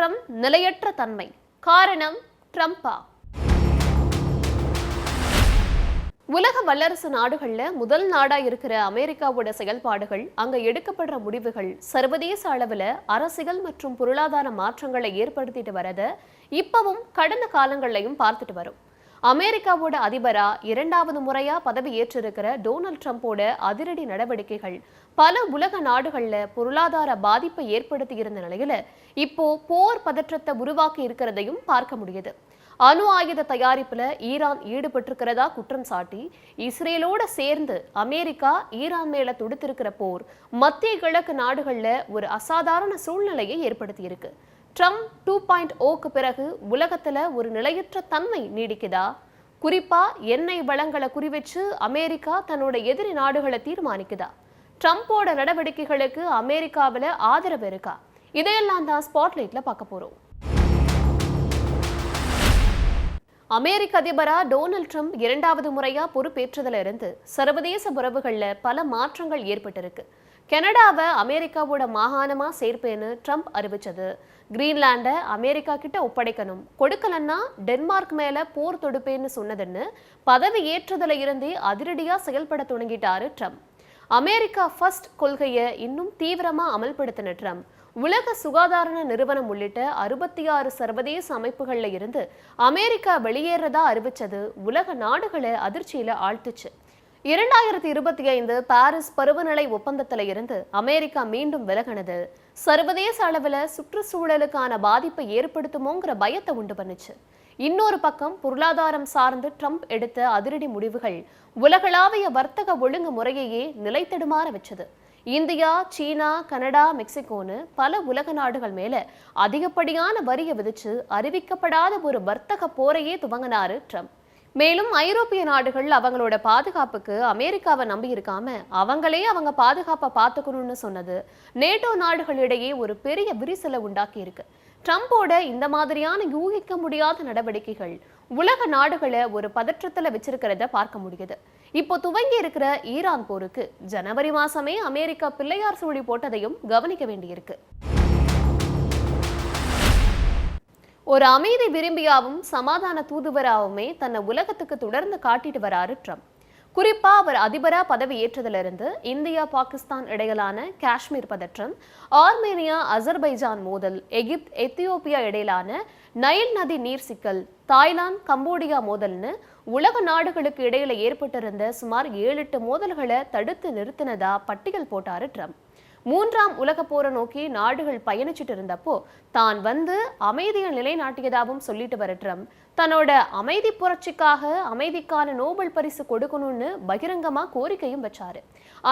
Trump நிலையற்ற தன்மை. காரணம் ட்ரம்பா? உலக வல்லரசு நாடுகள்ல முதல் நாடா இருக்கிற அமெரிக்காவோட செயல்பாடுகள், அங்க எடுக்கப்படுற முடிவுகள் சர்வதேச அளவுல அரசியல் மற்றும் பொருளாதார மாற்றங்களை ஏற்படுத்திட்டு வரத இப்பவும் கடந்த காலங்கள்லையும் பார்த்துட்டு வரும். அமெரிக்காவோட அதிபரா 2வது முறையா பதவி ஏற்றிருக்கிற டொனால்ட் ட்ரம்போட அதிரடி நடவடிக்கைகள் பல உலக நாடுகள்ல பொருளாதார பாதிப்பை ஏற்படுத்தி இருந்த நிலையில இப்போ போர் பதற்றத்தை உருவாக்கி இருக்கிறதையும் பார்க்க முடியுது. அணு ஆயுத தயாரிப்புல ஈரான் ஈடுபட்டிருக்கிறதா குற்றம் சாட்டி இஸ்ரேலோட சேர்ந்து அமெரிக்கா ஈரான் மேல தொடுத்திருக்கிற போர் மத்திய கிழக்கு நாடுகள்ல ஒரு அசாதாரண சூழ்நிலையை ஏற்படுத்தி இருக்கு. ட்ரம்ப் 2.0க்கு பிறகு உலகத்துல ஒரு நிலையற்ற தன்மை நீடிக்குதா? குறிப்பா எண்ணெய் வளங்களை குறிவச்சு அமெரிக்கா தன்னோட எதிரி நாடுகளை தீர்மானிக்குதா? ட்ரம்போட நடவடிக்கைகளுக்கு அமெரிக்காவில ஆதரவு இருக்கா? இதையெல்லாம் தான் ஸ்பாட்லைட்ல பார்க்க போறோம். அமெரிக்க அதிபரா டொனால்ட் ட்ரம்ப் 2வது முறையா பொறுப்பேற்றதுல இருந்து சர்வதேச உறவுகள்ல பல மாற்றங்கள் ஏற்பட்டிருக்கு. கனடாவை அமெரிக்காவோட மாகாணமா சேர்ப்பேன்னு ட்ரம்ப் அறிவிச்சது, கிரீன்லாண்டை அமெரிக்கா கிட்ட ஒப்படைக்கணும், கொடுக்கலன்னா டென்மார்க் மேல போர் தொடுப்பேன்னு சொன்னதுன்னு பதவி ஏற்றதுல இருந்தே அதிரடியா செயல்பட தொடங்கிட்டாரு ட்ரம்ப். அமெரிக்கா ஃபர்ஸ்ட் கொள்கையை இன்னும் தீவிரமா அமல்படுத்தின ட்ரம்ப் உலக சுகாதார நிறுவனம் உள்ளிட்ட 66 சர்வதேச அமைப்புகள்ல இருந்து அமெரிக்கா வெளியேறதா அறிவிச்சது உலக நாடுகளை அதிர்ச்சியில ஆழ்த்துச்சு. 2025 பாரிஸ் பருவநிலை ஒப்பந்தத்தில இருந்து அமெரிக்கா மீண்டும் விலகினது சர்வதேச அளவில் சுற்றுச்சூழலுக்கான பாதிப்பை ஏற்படுத்துமோங்கிற பயத்தை உண்டு பண்ணுச்சு. இன்னொரு பக்கம் பொருளாதாரம் சார்ந்து ட்ரம்ப் எடுத்த அதிரடி முடிவுகள் உலகளாவிய வர்த்தக ஒழுங்கு முறையையே நிலைத்தடுமாற வச்சது. இந்தியா, சீனா, கனடா, மெக்சிகோன்னு பல உலக நாடுகள் மேல அதிகப்படியான வரியை விதிச்சு அறிவிக்கப்படாத ஒரு வர்த்தக போரையே துவங்கினாரு ட்ரம்ப். மேலும் ஐரோப்பிய நாடுகள் அவங்களோட பாதுகாப்புக்கு அமெரிக்காவை நம்பி இருக்காம அவங்களே அவங்க பாதுகாப்பை பார்த்துக்கணும்னு சொன்னது நேட்டோ நாடுகளிடையே ஒரு பெரிய விரிசலை உண்டாக்கி இருக்கு. ட்ரம்போட இந்த மாதிரியான யூகிக்க முடியாத நடவடிக்கைகள் உலக நாடுகளை ஒரு பதற்றத்துல வச்சிருக்கிறத பார்க்க முடியுது. இப்போ துவங்கி இருக்கிற ஈரான் போருக்கு ஜனவரி மாசமே அமெரிக்கா பிள்ளையார் சூழி போட்டதையும் கவனிக்க வேண்டியிருக்கு. ஒரு அமைதி விரும்பியாவும் சமாதான தூதுவராகவுமே தன்னை உலகத்துக்கு தொடர்ந்து காட்டிட்டு வராரு ட்ரம்ப். குறிப்பா அவர் அதிபரா பதவி ஏற்றதிலிருந்து இந்தியா பாகிஸ்தான் இடையிலான காஷ்மீர் பதற்றம், ஆர்மேனியா அசர்பைஜான் மோதல், எகிப்து எத்தியோப்பியா இடையிலான நைல் நதி நீர் சிக்கல், தாய்லாந்து கம்போடியா மோதல்னு உலக நாடுகளுக்கு இடையில ஏற்பட்டிருந்த சுமார் 7-8 மோதல்களை தடுத்து நிறுத்தினதா பட்டியல் போட்டாரு ட்ரம்ப். 3ஆம் உலக போரை நோக்கி நாடுகள் பயணிச்சுட்டு இருந்தப்போ தான் வந்து அமைதியை நிலைநாட்டியதாகவும் சொல்லிட்டு வர ட்ரம்ப் தன்னோட அமைதி புரட்சிக்காக அமைதிக்கான நோபல் பரிசு கொடுக்கணும்னு பகிரங்கமா கோரிக்கையும் வச்சாரு.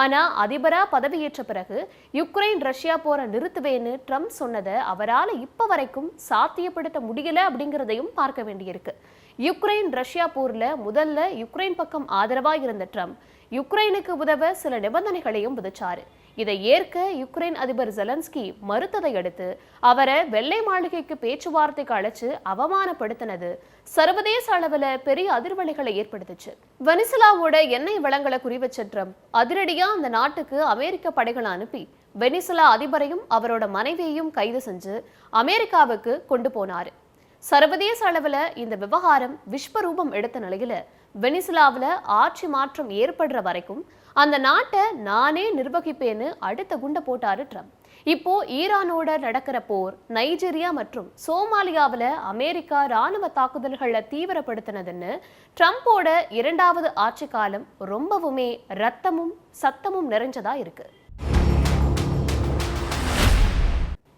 ஆனா அதிபரா பதவியேற்ற பிறகு யுக்ரைன் ரஷ்யா போரை நிறுத்துவேன்னு ட்ரம்ப் சொன்னதை அவரால் இப்ப வரைக்கும் சாத்தியப்படுத்த முடியல அப்படிங்கிறதையும் பார்க்க வேண்டியிருக்கு. யுக்ரைன் ரஷ்யா போர்ல முதல்ல யுக்ரைன் பக்கம் ஆதரவா இருந்த ட்ரம்ப் யுக்ரைனுக்கு உதவ சில நிபந்தனைகளையும் விதிச்சாரு. இதை ஏற்க யுக்ரைன் அதிபர் ஜெலன்ஸ்கி மறுத்ததை அடுத்து அவரை வெள்ளை மாளிகைக்கு பேச்சுவார்த்தைக்கு அழைச்சு அவமானப்படுத்தினது சர்வதேச அளவில் பெரிய அதிர்வலைகளை ஏற்படுத்துச்சு. வெனிசுலாவோட எண்ணெய் வளங்களை குறிவச்ச ட்ரம்ப் அதிரடியா அந்த நாட்டுக்கு அமெரிக்க படைகளை அனுப்பி வெனிசுலா அதிபரையும் அவரோட மனைவியையும் கைது செஞ்சு அமெரிக்காவுக்கு கொண்டு போனாரு. சர்வதேச அளவில் இந்த விவகாரம் விஸ்வரூபம் எடுத்த நிலையில வெனிசுலாவில் ஆட்சி மாற்றம் ஏற்படுற வரைக்கும் அந்த நாட்டை நானே நிர்வகிப்பேன்னு அடுத்த குண்டை போட்டாரு ட்ரம்ப். இப்போ ஈரானோட நடக்கிற போர், நைஜீரியா மற்றும் சோமாலியாவில் அமெரிக்கா ராணுவ தாக்குதல்களை தீவிரப்படுத்தினதுன்னு ட்ரம்போட 2வது ஆட்சி காலம் ரொம்பவுமே ரத்தமும் சத்தமும் நிறைஞ்சதா இருக்கு.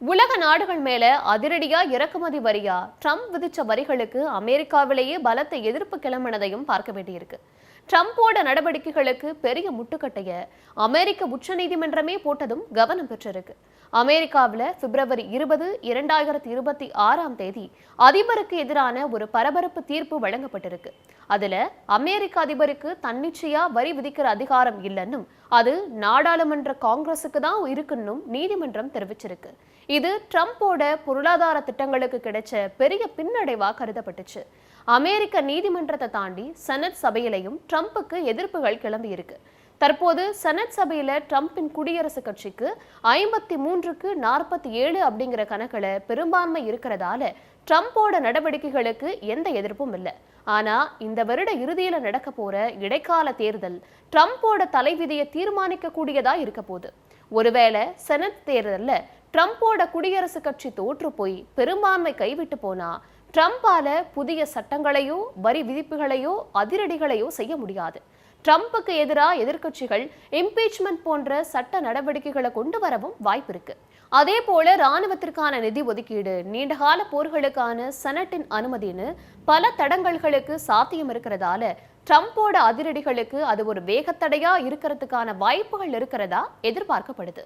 உலக நாடுகள் மேல அதிரடியா இறக்குமதி வரியா ட்ரம்ப் விதிச்ச வரிகளுக்கு அமெரிக்காவிலேயே பலத்த எதிர்ப்பு கிளம்பினதையும் பார்க்க வேண்டியிருக்கு. ட்ரம்போட நடவடிக்கைகளுக்கு பெரிய முட்டுக்கட்டைய அமெரிக்க உச்ச நீதிமன்றமே போட்டதும் கவனம் பெற்றிருக்கு. அமெரிக்காவில் பிப்ரவரி 20, 2026 அதிபருக்கு எதிரான ஒரு பரபரப்பு தீர்ப்பு வழங்கப்பட்டிருக்கு. அதுல அமெரிக்க அதிபருக்கு தன்னிச்சையா வரி விதிக்கிற அதிகாரம் இல்லைன்னும் அது நாடாளுமன்ற காங்கிரஸுக்கு தான் இருக்குன்னும் நீதிமன்றம் தெரிவிச்சிருக்கு. இது ட்ரம்போட பொருளாதார திட்டங்களுக்கு கிடைச்ச பெரிய பின்னடைவா கருதப்பட்டுச்சு. அமெரிக்க நீதிமன்றத்தை தாண்டி செனட் சபையிலையும் ட்ரம்புக்கு எதிர்ப்புகள் கிளம்பி இருக்கு. தற்போது செனட் சபையில ட்ரம்பின் குடியரசுக் கட்சிக்கு 53க்கு 47 அப்படிங்கிற கணக்குல பெரும்பான்மை இருக்கிறதால ட்ரம்போட நடவடிக்கைகளுக்கு எந்த எதிர்ப்பும் இல்லை. ஆனா இந்த வருட இறுதியில நடக்க போற இடைக்கால தேர்தல் ட்ரம்போட தலைவிதியை தீர்மானிக்க கூடியதா இருக்க போகுது. ஒருவேளை செனட் தேர்தல்ல ட்ரம்போட குடியரசுக் கட்சி தோற்று போய் பெரும்பான்மை கைவிட்டு போனா ட்ரம்பால புதிய சட்டங்களையோ வரி விதிப்புகளையோ அதிரடிகளையோ செய்ய முடியாது. ட்ரம்புக்கு எதிராக எதிர்க்கட்சிகள் இம்பீச்மெண்ட் போன்ற சட்ட நடவடிக்கைகளை கொண்டு வரவும் வாய்ப்பு இருக்கு. அதே போல ராணுவத்திற்கான நிதி ஒதுக்கீடு, நீண்டகால போர்களுக்கான செனட்டின் அனுமதின்னு பல தடங்கல்களுக்கு சாத்தியம் இருக்கிறதால ட்ரம்போட அதிரடிகளுக்கு அது ஒரு வேகத்தடையா இருக்கிறதுக்கான வாய்ப்புகள் இருக்கிறதா எதிர்பார்க்கப்படுது.